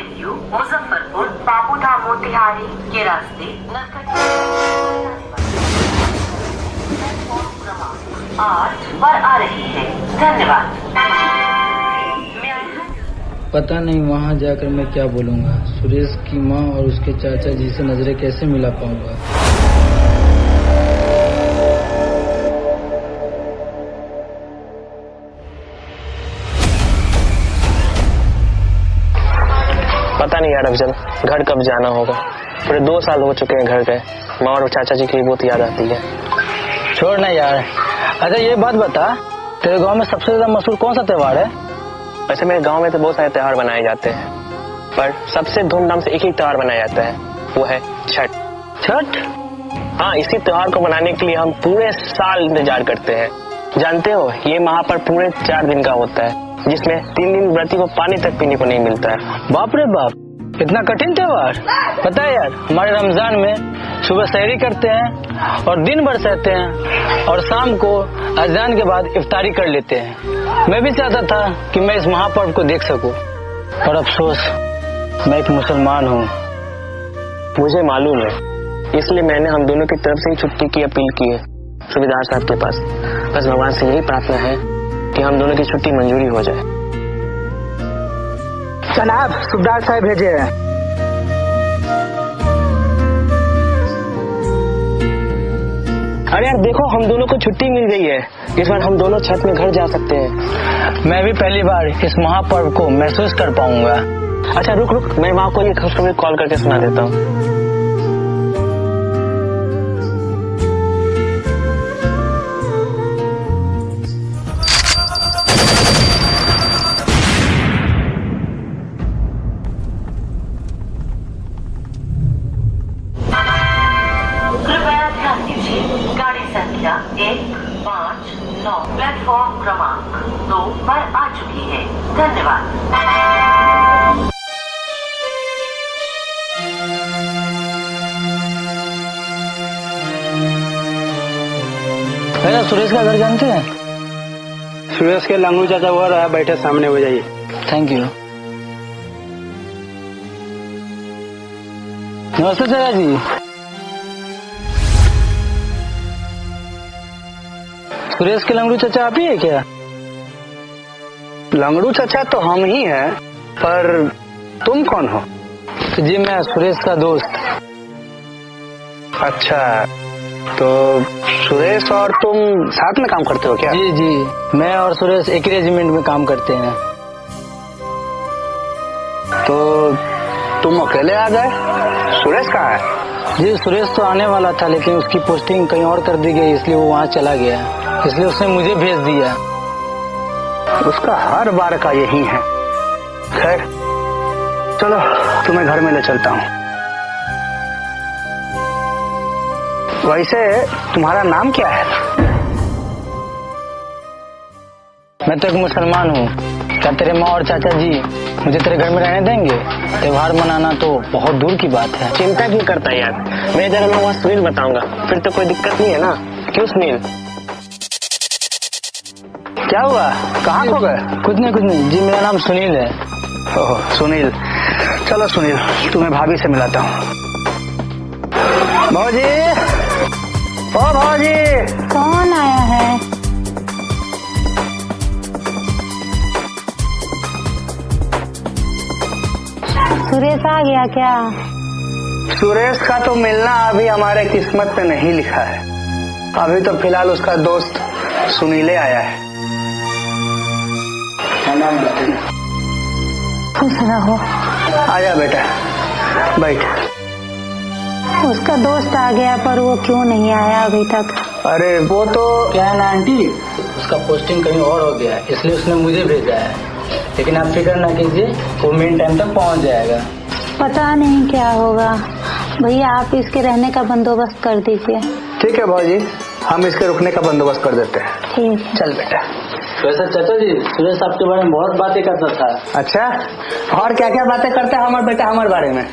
Avenue Muzaffarpur Babudham Motihari के रास्ते क्रमांक 8 पर आ रही है। धन्यवाद। पता नहीं वहाँ जाकर मैं क्या बोलूँगा। सुरेश की माँ और उसके चाचा जी से नजरें कैसे मिला पाऊंगा। पता नहीं यार अफजल, घर कब जाना होगा। पूरे 2 साल हो चुके हैं घर गए। माँ और चाचा जी की बहुत याद आती है। छोड़ ना यार। अच्छा ये बात बता, तेरे गांव में सबसे ज्यादा मशहूर कौन सा त्योहार है? वैसे मेरे गांव में तो बहुत सारे त्योहार मनाए जाते हैं, पर सबसे धूमधाम से एक ही त्योहार मनाया जाता है, वो है छठ। छठ? हाँ, इसी त्योहार को मनाने के लिए हम पूरे साल इंतजार करते हैं। जानते हो, ये महापर्व पूरे 4 दिन का होता है, जिसमें 3 दिन व्रती को पानी तक पीने को नहीं मिलता है। बाप रे बाप, इतना कठिन त्योहार। पता है यार, हमारे रमजान में सुबह सहरी करते हैं और दिन भर सहते हैं और शाम को अजान के बाद इफ्तारी कर लेते हैं। मैं भी चाहता था कि मैं इस महापर्व को देख सकूं, और अफसोस मैं एक मुसलमान हूँ। मुझे मालूम है, इसलिए मैंने हम दोनों की तरफ से ही छुट्टी की अपील की है सूबेदार साहब के पास। बस भगवान से यही प्रार्थना है कि हम दोनों की छुट्टी मंजूरी हो जाए। जनाब, सूबेदार साहब भेजे हैं। अरे यार देखो, हम दोनों को छुट्टी मिल गई है। इस बार हम दोनों छठ में घर जा सकते हैं। मैं भी पहली बार इस महापर्व को महसूस कर पाऊंगा। अच्छा रुक, मैं माँ को ये खुशखबरी कॉल करके सुना देता हूँ। गाड़ी संख्या 159 प्लेटफॉर्म क्रमांक 2 पर आ चुकी है। धन्यवाद। भैया, सुरेश का घर जानते हैं? सुरेश के लंगू चाचा वो रहा बैठे सामने, हो जाइए। Thank you. नमस्ते चाचा जी। सुरेश के लंगड़ू चाचा आप ही है क्या? लंगड़ू चाचा तो हम ही हैं, पर तुम कौन हो? जी मैं सुरेश का दोस्त। अच्छा, तो सुरेश और तुम साथ में काम करते हो क्या? जी जी, मैं और सुरेश एक ही रेजिमेंट में काम करते हैं। तो तुम अकेले आ गए? सुरेश कहाँ है? जी सुरेश तो आने वाला था, लेकिन उसकी पोस्टिंग कहीं और कर दी गई, इसलिए वो वहाँ चला गया, इसलिए उसने मुझे भेज दिया। उसका हर बार का यही है। खैर चलो, तुम्हें घर में ले चलता हूँ। वैसे तुम्हारा नाम क्या है? मैं तो एक मुसलमान हूँ। क्या तेरे माँ और चाचा जी मुझे तेरे घर में रहने देंगे? त्योहार मनाना तो बहुत दूर की बात है। चिंता क्यों करता है यार, मैं जरा मैं वहाँ सुनील बताऊंगा, फिर तो कोई दिक्कत नहीं है ना। क्यों सुनील? क्या हुआ, कहाँ खो गए? कुछ नहीं जी, मेरा नाम सुनील है। ओह सुनील, चलो सुनील, तुम्हें भाभी से मिलाता हूँ। भौजी, ओ भौजी। कौन आया है? सुरेश आ गया क्या? सुरेश का तो मिलना अभी हमारे किस्मत में नहीं लिखा है। अभी तो फिलहाल उसका दोस्त सुनीले आया है। खुश रहो। आजा बेटा, बैठ। उसका दोस्त आ गया, पर वो क्यों नहीं आया अभी तक? अरे वो तो क्या है ना आंटी, उसका पोस्टिंग कहीं और हो गया, इसलिए उसने मुझे भेजा है। लेकिन आप फिक्र ना कीजिए, वो मेन टाइम तक पहुंच जाएगा। पता नहीं क्या होगा। भैया आप इसके रहने का बंदोबस्त कर दीजिए। ठीक है भौजी, हम इसके रुकने का बंदोबस्त कर देते हैं। ठीक है। चल बेटा। वैसे चाचा जी, सुरेश आपके बारे में बहुत बातें करता था। अच्छा, और क्या क्या बातें करता है हमारे बेटा हमारे बारे में?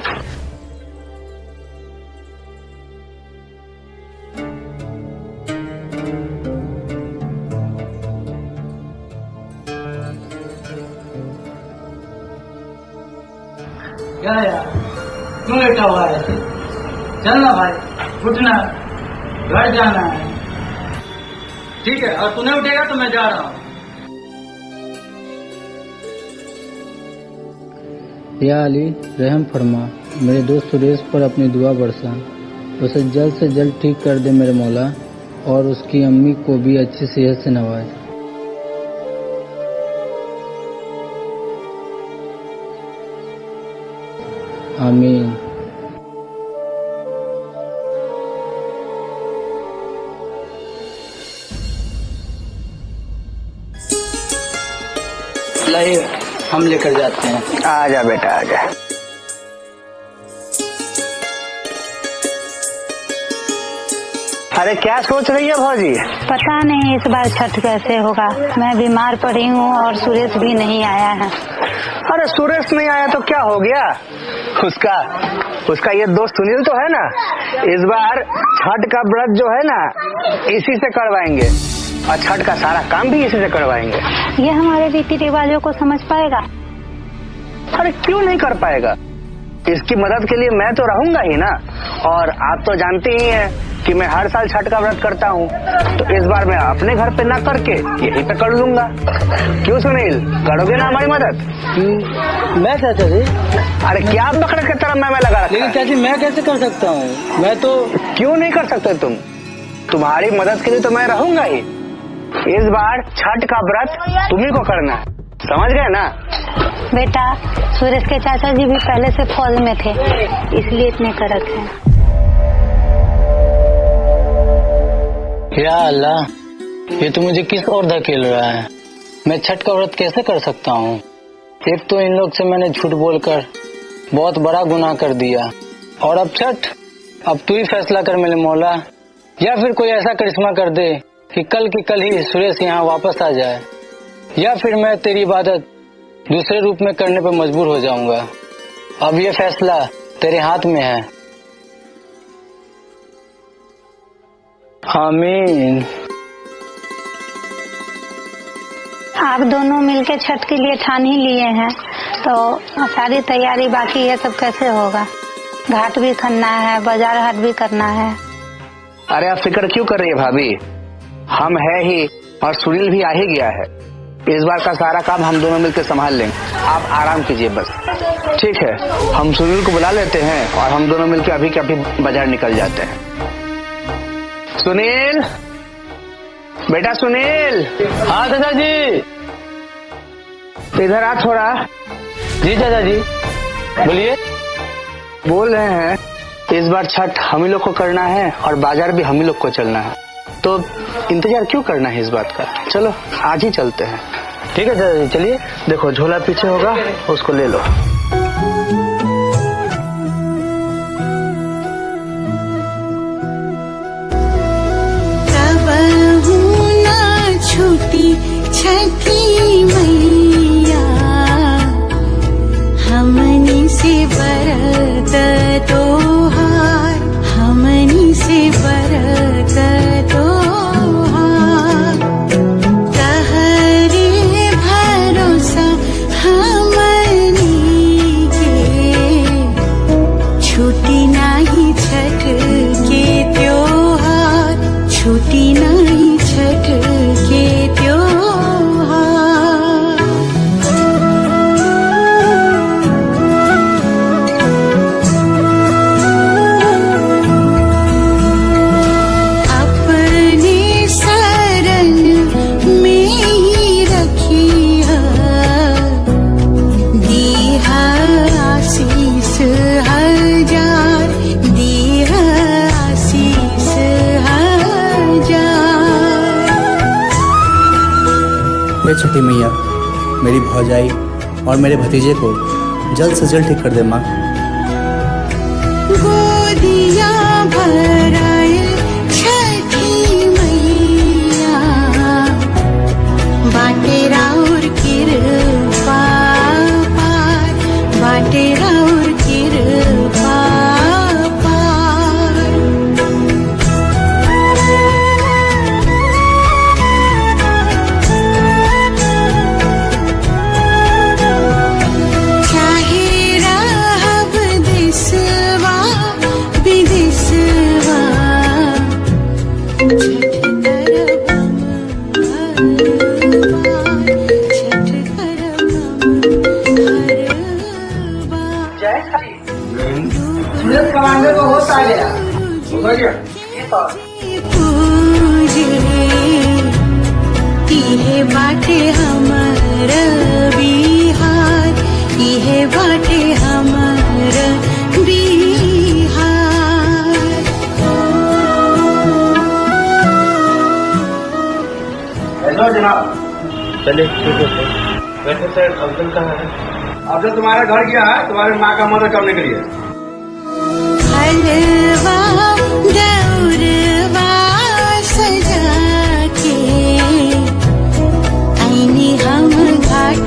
क्या यार, क्यों लेटा हुआ है ऐसे? चल ना भाई, उठना, घर जाना है। ठीक है, और तूने उठेगा तो मैं जा रहा हूँ। या अली, रहम फरमा, मेरे दोस्त सुरेश पर अपनी दुआ बरसा, उसे जल्द से जल्द ठीक कर दे मेरे मौला, और उसकी अम्मी को भी अच्छी सेहत से नवाज। आमीन। लाइए, हम लेकर जाते हैं। आजा बेटा आजा। अरे क्या सोच रही है भौजी? पता नहीं इस बार छठ कैसे होगा। मैं बीमार पड़ी हूँ और सुरेश भी नहीं आया है। अरे सुरेश नहीं आया तो क्या हो गया? उसका ये दोस्त सुनील तो है ना, इस बार छठ का व्रत जो है ना इसी से करवाएंगे, और छठ का सारा काम भी इसी से करवाएंगे। ये हमारे रीति रिवाजों को समझ पाएगा? अरे क्यों नहीं कर पाएगा? इसकी मदद के लिए मैं तो रहूंगा ही ना। और आप तो जानते ही हैं कि मैं हर साल छठ का व्रत करता हूँ, तो इस बार मैं अपने घर पे ना करके यहीं पे कर लूंगा। क्यों सुनील, करोगे ना हमारी मदद? मैं चाचा जी? अरे क्या बकरे की तरह मैं लगा रखा है? लेकिन चाची मैं कैसे कर सकता हूँ? मैं तो क्यों नहीं कर सकते तुम? तुम्हारी मदद के लिए तो मैं रहूंगा ही। इस बार छठ का व्रत तुम्ही को करना है, समझ गए ना? बेटा, सुरेश के चाचा जी भी पहले से फौज में थे, इसलिए इतने कड़क हैं। या अल्लाह, ये तो मुझे किस ओर धकेल रहा है। मैं छठ का व्रत कैसे कर सकता हूँ? एक तो इन लोग से मैंने झूठ बोलकर बहुत बड़ा गुनाह कर दिया, और अब छठ। अब तू ही फैसला कर मेरे मौला, या फिर कोई ऐसा करिश्मा कर दे कि कल की कल ही सुरेश यहाँ वापस आ जाए, या फिर मैं तेरी इबादत दूसरे रूप में करने पर मजबूर हो जाऊंगा। अब ये फैसला तेरे हाथ में है। आमीन। आप दोनों मिलके छठ के लिए ठान ही लिए हैं, तो सारी तैयारी बाकी है, सब कैसे होगा? घाट भी खनना है, बाजार हाट भी करना है। अरे आप फिक्र क्यों कर रही है भाभी? हम है ही, और सुनील भी आ ही गया है। इस बार का सारा काम हम दोनों मिलकर संभाल लेंगे, आप आराम कीजिए बस। ठीक है, हम सुनील को बुला लेते हैं और हम दोनों मिलकर अभी के अभी बाजार निकल जाते हैं। सुनील, बेटा सुनील। हाँ चाचा जी। इधर आ थोड़ा। जी चाचा जी, बोलिए। बोल रहे हैं इस बार छठ हम ही लोग को करना है और बाजार भी हम ही लोग को चलना है, तो इंतजार क्यों करना है इस बात का? चलो आज ही चलते हैं। ठीक है चाचा जी, चलिए। देखो झोला पीछे होगा, उसको ले लो। छूटी छठी मैया, हमनी से बरत तोहार, हमनी से बरत तोहार। तहरे भरोसा हमनी के, छूटी नाही छठ के त्योहार, छूटी नाही छठ के त्योहार। अपने शरण में ही रखिया, दीहा आशीष हजार, दीहा आशीष हजार। हे छठी मैया, मेरी भौजाई और मेरे भतीजे को जल्द से जल्द ठीक कर दे माँ। गोदिया भराए छठी मैया, बाटे राउर कृपा पार, बाटे राउर कृपा पार। चाहे सूरज कमांडर को होश आ गया। पूजे इहे बाटे हमर बिहार, इहे बाटे हमर बिहार। हेलो जनाब। चलिए ठीक है सर। वैसे सर अब्दुल कहाँ है? अब तो तुम्हारा घर गया है तुम्हारे माँ का मदद करने के लिए। हलवा दौरवा सजा के आईनी हम घाट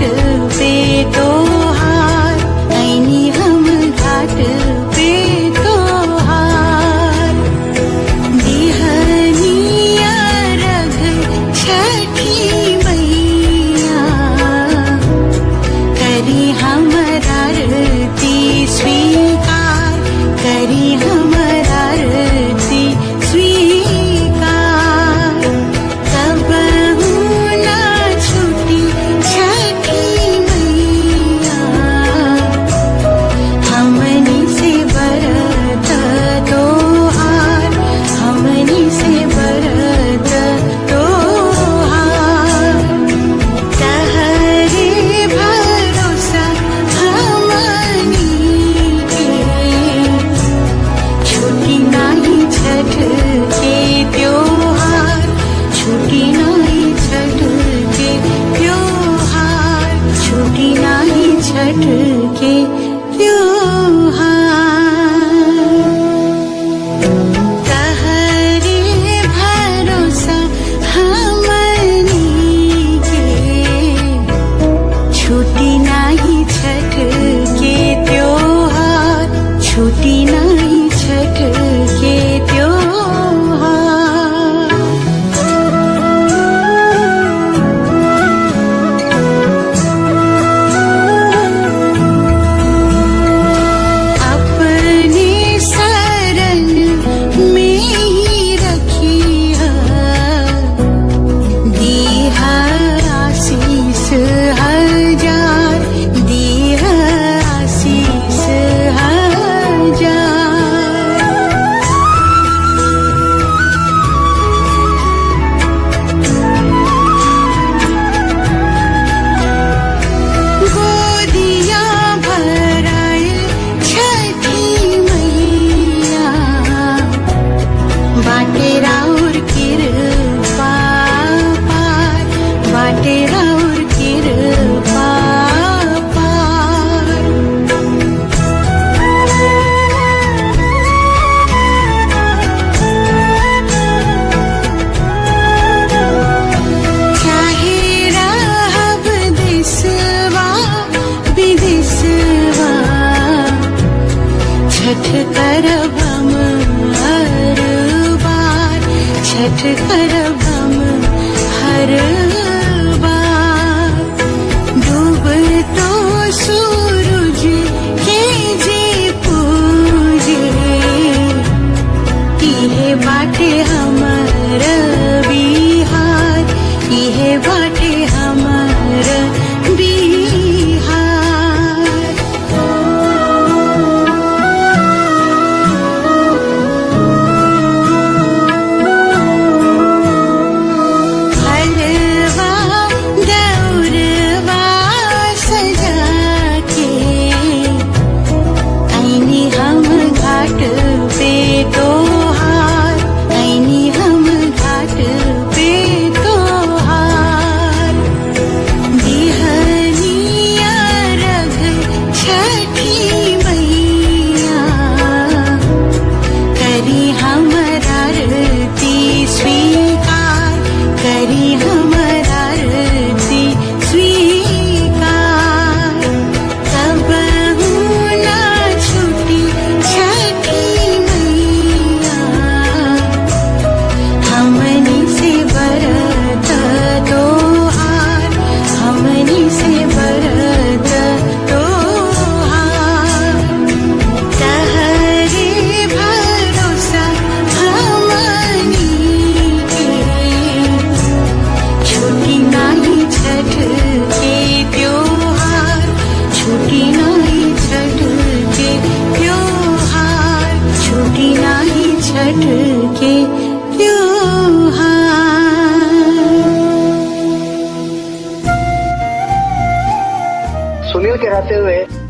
पे तोहार, आईनी हम घाट पे तोहार। बिहनिया रघ छठी मैया करी हमर आरती स्वीकार, करी हमर आरती स्वीकार। कबहू ना छूटी छठी मैया हमनी से बरत तोहार, हमनी से बरत तोहार। तहरे भरोसा हमनी के छुट्टी नाही छठ के त्योहार, छुट्टी नाही छठ के त्योहार, छुट्टी नाही छठ के त्योहार। तहरे भरोसा हमनी के छुट्टी नाही छठ के त्योहार, छुट्टी नाही छठ के त्योहार। अपने शरण में ही रखिया, दीहा आशीष हजार, दीहा आशीष हजार। गोदिया भराए छठी मैया बाटे राउर कृपा पार, बाटे राउर कृपा पार। चाहे रहब देशवा विदेशवा, छठ करब हम हर बार, छठ करब हम हर बार। डूब तो सूरज के जे पूजे इहे बाटे हमर बिहार, इहे बाटे हमर बिहार। हलवा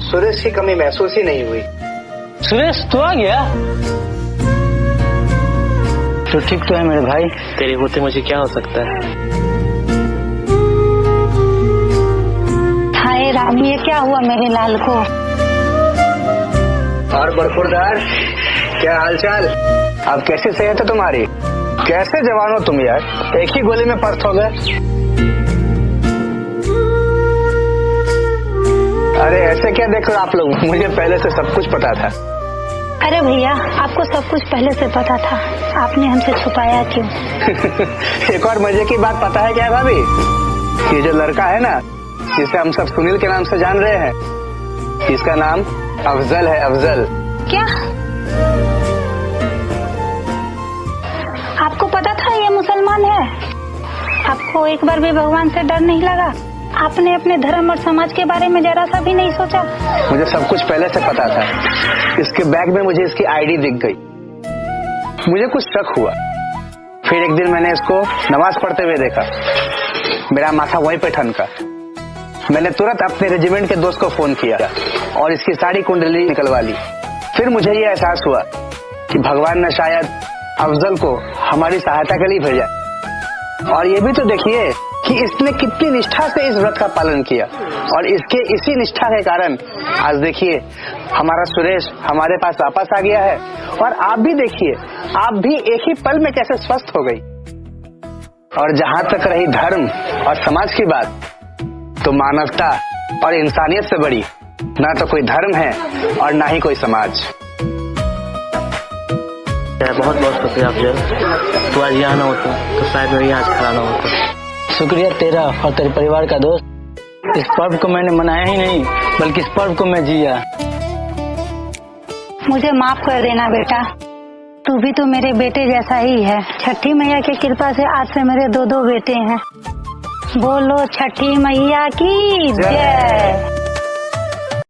सुरेश की कमी महसूस ही नहीं हुई। सुरेश तू आ गया? तो ठीक तो है मेरे भाई। तेरे होते मुझे क्या हो सकता है? हाय राम, ये क्या हुआ मेरे लाल को? और बरखुरदार, क्या हालचाल? अब कैसी सेहत है तुम्हारी? कैसे जवान हो तुम यार, एक ही गोली में पस्त हो गए। अरे ऐसे क्या देख रहे हो आप लोग, मुझे पहले से सब कुछ पता था। अरे भैया, आपको सब कुछ पहले से पता था, आपने हमसे छुपाया क्यों? एक और मजे की बात पता है क्या भाभी? ये जो लड़का है ना, जिसे हम सब सुनील के नाम से जान रहे हैं, इसका नाम अफजल है। अफजल। क्या आपको पता था ये मुसलमान है? आपको एक बार भी भगवान से डर नहीं लगा? आपने अपने धर्म और समाज के बारे में जरा सा भी नहीं सोचा? मुझे सब कुछ पहले से पता था। इसके बैग में मुझे इसकी आईडी दिख गई, मुझे कुछ शक हुआ। फिर एक दिन मैंने इसको नमाज पढ़ते हुए देखा, मेरा माथा वहीं पे ठनका। मैंने तुरंत अपने रेजिमेंट के दोस्त को फोन किया और इसकी सारी कुंडली निकलवा ली। फिर मुझे ये एहसास हुआ कि भगवान ने शायद अफजल को हमारी सहायता के लिए भेजा। और ये भी तो देखिए कि इसने कितनी निष्ठा से इस व्रत का पालन किया, और इसके इसी निष्ठा के कारण आज देखिए हमारा सुरेश हमारे पास वापस आ गया है। और आप भी देखिए, आप भी एक ही पल में कैसे स्वस्थ हो गई। और जहाँ तक रही धर्म और समाज की बात, तो मानवता और इंसानियत से बड़ी ना तो कोई धर्म है और ना ही कोई समाज। बहुत बहुत शुक्रिया अफजल, तू आज यहाँ ना होता तो शायद मैं यहाँ खड़ा ना होता। शुक्रिया तेरा और तेरे परिवार का दोस्त। इस पर्व को मैंने मनाया ही नहीं, बल्कि इस पर्व को मैं जिया। मुझे माफ कर देना बेटा, तू भी तो मेरे बेटे जैसा ही है। छठी मैया की कृपा से आज से मेरे 2 बेटे हैं। बोलो छठी मैया की जय।